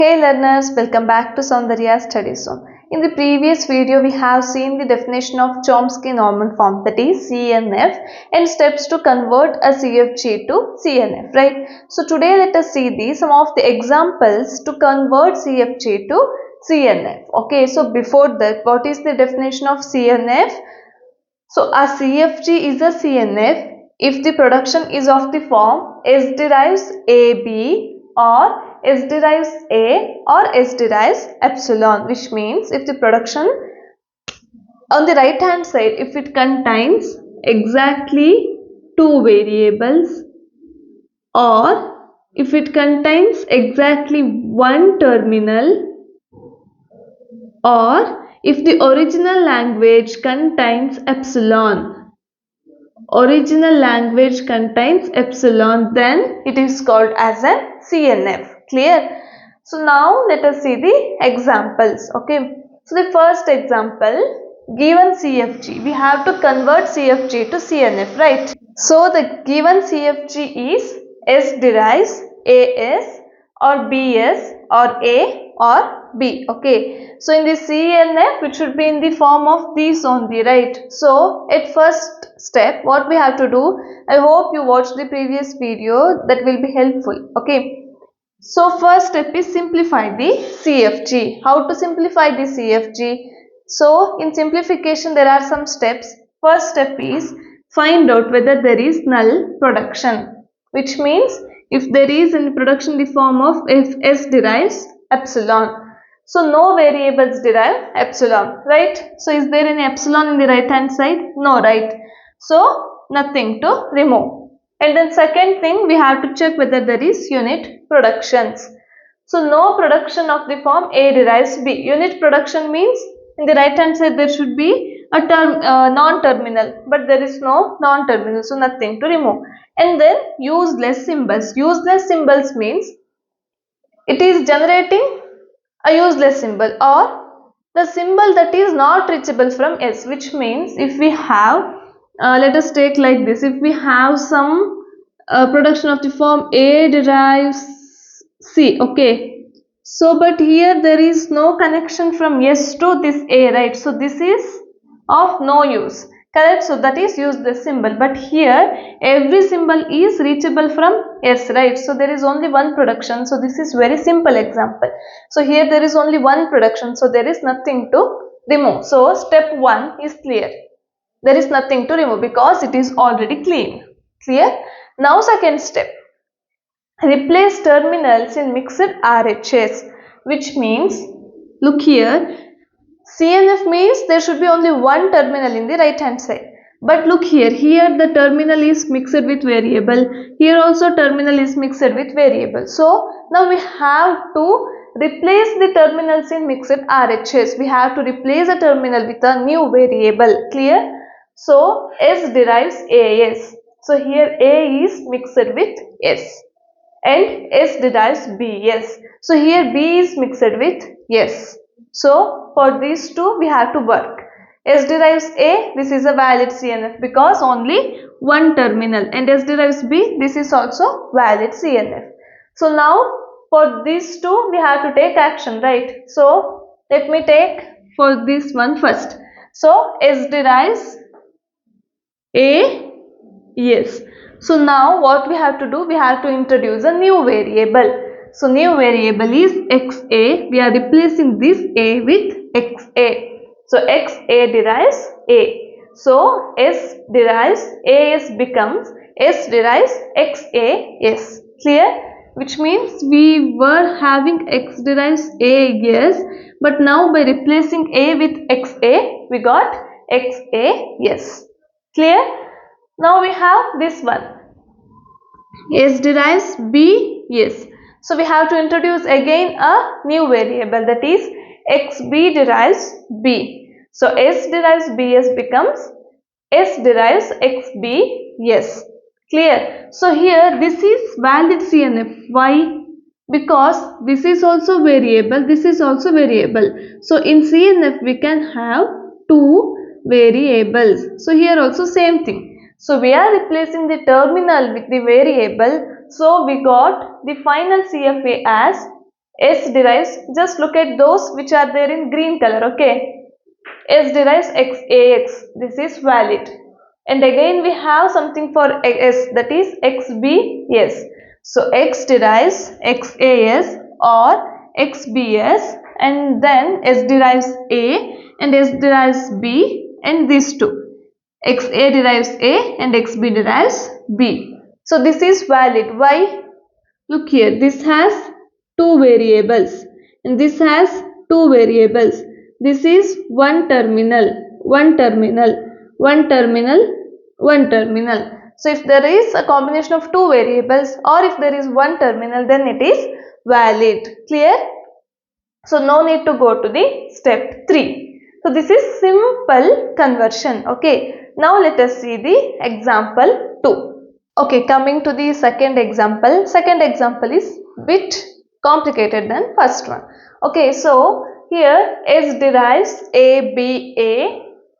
Hey learners, welcome back to Soundarya Study Zone. In the previous video, we have seen the definition of Chomsky Normal Form, that is CNF, and steps to convert a CFG to CNF, right? So today let us see some of the examples to convert CFG to CNF. Okay, so before that, what is the definition of CNF? So a CFG is a CNF if the production is of the form S derives AB or S derives A or S derives epsilon, which means if the production on the right hand side, if it contains exactly two variables or if it contains exactly one terminal, or if the original language contains epsilon, then it is called as a CNF. Clear? So now let us see the examples. Okay, so the first example, given CFG, we have to convert CFG to CNF, right? So the given CFG is S derives AS or BS or A or B. Okay, so in the CNF it should be in the form of these only, right? So at first step, what we have to do, I hope you watched the previous video, that will be helpful. Okay, so first step is simplify the CFG. How to simplify the CFG? So in simplification there are some steps. First step is find out whether there is null production, which means if there is in production the form of if S derives epsilon. So no variables derive epsilon, right? So is there any epsilon in the right hand side? No, right? So nothing to remove. And then second thing, we have to check whether there is unit productions. So no production of the form A derives B. Unit production means in the right hand side there should be a non-terminal, but there is no non-terminal, so nothing to remove. And then useless symbols. Useless symbols means it is generating a useless symbol or the symbol that is not reachable from S, which means if we have let us take like this, if we have some production of the form A derives C, okay, so but here there is no connection from S to this A, right? So this is of no use, correct? So that is useless symbol, but here every symbol is reachable from S, right? So there is only one production, so this is very simple example. So here there is only one production, so there is nothing to remove. So step 1 is clear. There is nothing to remove because it is already clean. Clear? Now second step. Replace terminals in mixed RHS, which means, look here, CNF means there should be only one terminal in the right hand side. But look here, the terminal is mixed with variable. Here also terminal is mixed with variable. So now we have to replace the terminals in mixed RHS. We have to replace a terminal with a new variable. Clear? So S derives AS. So here A is mixed with S. And S derives BS. So here B is mixed with S. So for these two we have to work. S derives A, this is a valid CNF because only one terminal, and S derives B, this is also valid CNF. So now for these two we have to take action, right? So let me take for this one first. So S derives A, yes. So now what we have to do, we have to introduce a new variable. So new variable is XA. We are replacing this A with XA. So XA derives A. So S derives AS becomes S derives XAS. Clear? Which means we were having X derives A, yes, but now by replacing A with XA, we got XAS. Clear? Now we have this one. S derives B, yes. So we have to introduce again a new variable, that is XB derives B. So S derives BS becomes S derives XB, yes. Clear? So here this is valid CNF. Why? Because this is also variable, this is also variable. So in CNF we can have two variables. So here also same thing. So we are replacing the terminal with the variable. So we got the final CFA as S derives, just look at those which are there in green color, okay. S derives XAX, this is valid. And again we have something for S, that is XBS. So X derives XAS or XBS, and then S derives A and S derives B, and these two. XA derives A and XB derives B. So this is valid. Why? Look here, this has two variables and this has two variables. This is one terminal, one terminal, one terminal, one terminal. So if there is a combination of two variables or if there is one terminal, then it is valid. Clear? So no need to go to the step 3. So this is simple conversion. Okay. Now let us see the example 2. Okay, coming to the second example. Second example is bit complicated than first one. Okay, so here S derives A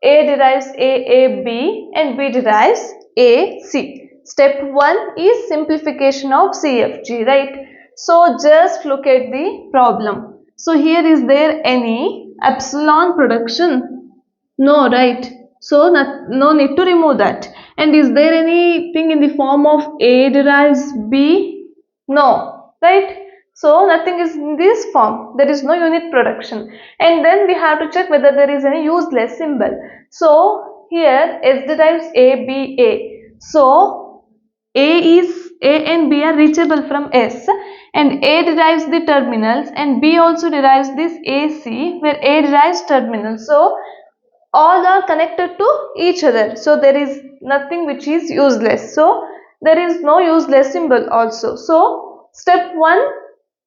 derives B, and B derives AC. Step 1 is simplification of CFG, right? So just look at the problem. So here, is there any epsilon production? No, right? So no need to remove that. And is there anything in the form of A derives B? No, right? So nothing is in this form. There is no unit production. And then we have to check whether there is any useless symbol. So here S derives A. So A and B are reachable from S, and A derives the terminals and B also derives this AC, where A derives terminal. So all are connected to each other. So there is nothing which is useless. So there is no useless symbol also. So step 1,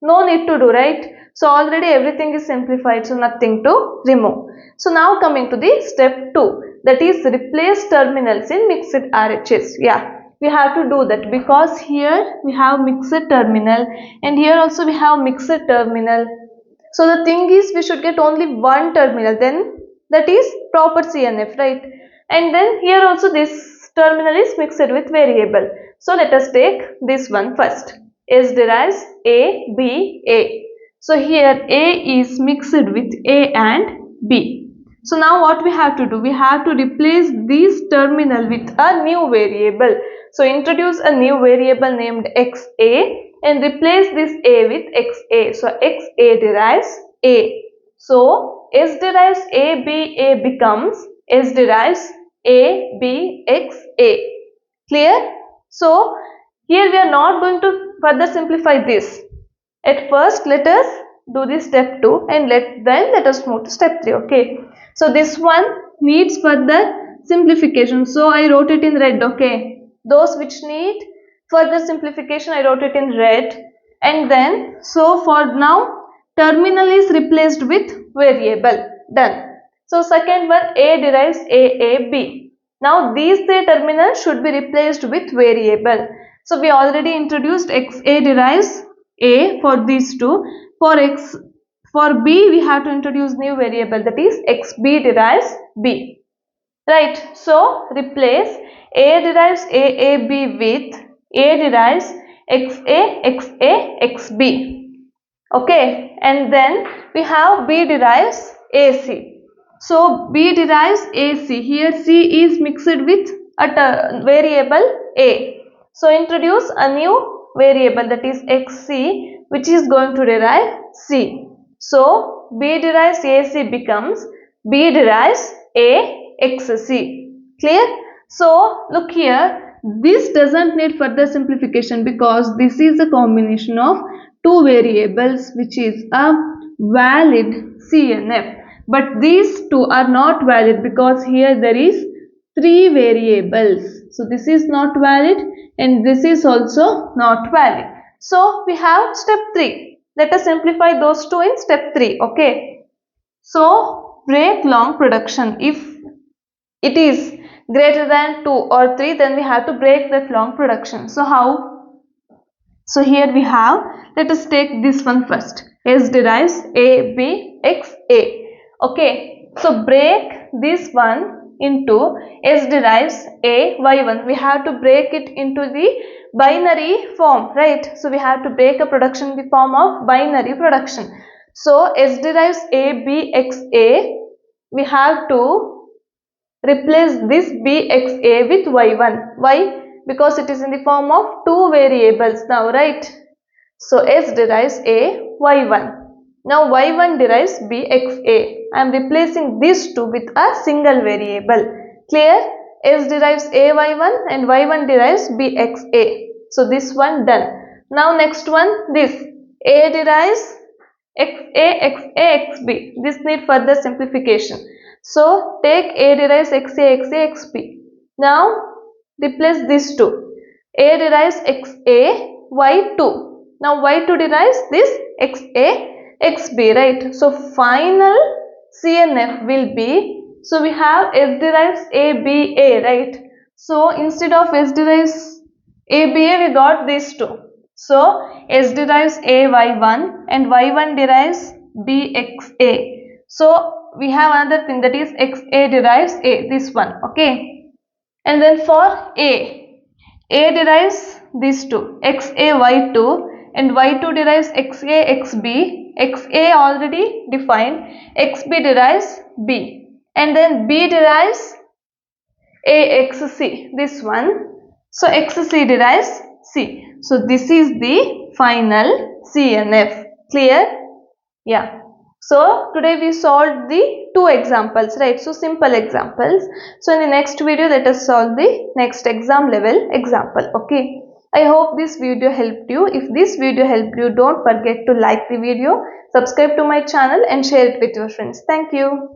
no need to do, right? So already everything is simplified, so nothing to remove. So now coming to the step 2, that is replace terminals in mixed RHS. Yeah, we have to do that because here we have mixed terminal and here also we have mixed terminal. So the thing is, we should get only one terminal, then that is proper CNF, right? And then here also this terminal is mixed with variable. So let us take this one first. S derives A. So here A is mixed with A and B. So now what we have to do? We have to replace this terminal with a new variable. So introduce a new variable named XA and replace this A with XA. So XA derives A. So S derives A becomes S derives ABXA. Clear? So here we are not going to further simplify this. At first let us do this step 2 and let us move to step 3. Okay. So this one needs further simplification. So I wrote it in red. Okay. Those which need further simplification, I wrote it in red. And then, so for now, terminal is replaced with variable. Done. So second one, A derives AAB. Now these three terminals should be replaced with variable. So we already introduced XA derives A for these two. For B we have to introduce new variable, that is XB derives B. Right. So replace A derives AAB with A derives XB. Okay, and then we have B derives AC. So B derives AC. Here C is mixed with a variable A. So introduce a new variable, that is XC, which is going to derive C. So B derives AC becomes B derives AXC. Clear? So look here, this doesn't need further simplification because this is a combination of two variables which is a valid CNF. But these two are not valid because here there is three variables. So this is not valid and this is also not valid. So we have step 3. Let us simplify those two in step 3. Okay. So break long production. If it is greater than 2 or 3, then we have to break that long production. So how? So here we have, let us take this one first. S derives ABXA. Okay. So break this one into S derives A Y1. We have to break it into the binary form, right? So we have to break a production in the form of binary production. So S derives A B X A. We have to replace this bxa with y1. Why? Because it is in the form of two variables now, right? So s derives a y1. Now y1 derives bxa. I am replacing these two with a single variable. Clear? S derives a y1 and y1 derives bxa. So this one done. Now next one, this a derives xb. This need further simplification. So take a derives xb. Now replace these two. A derives y2. Now y2 derives this xb, right? So final CNF will be, so we have S derives aba, right? So instead of S derives aba, we got these two. So S derives ay1 and y1 derives bxa. So we have another thing, that is xa derives a, this one, okay? And then for a derives these two, xa y2 and y2 derives xa xb. xa already defined, xb derives b, and then b derives axc, this one. So xc derives c. So this is the final CNF. Clear? Yeah. So today we solved the two examples, right? So simple examples. So in the next video, let us solve the next exam level example. Okay. I hope this video helped you. If this video helped you, don't forget to like the video, subscribe to my channel and share it with your friends. Thank you.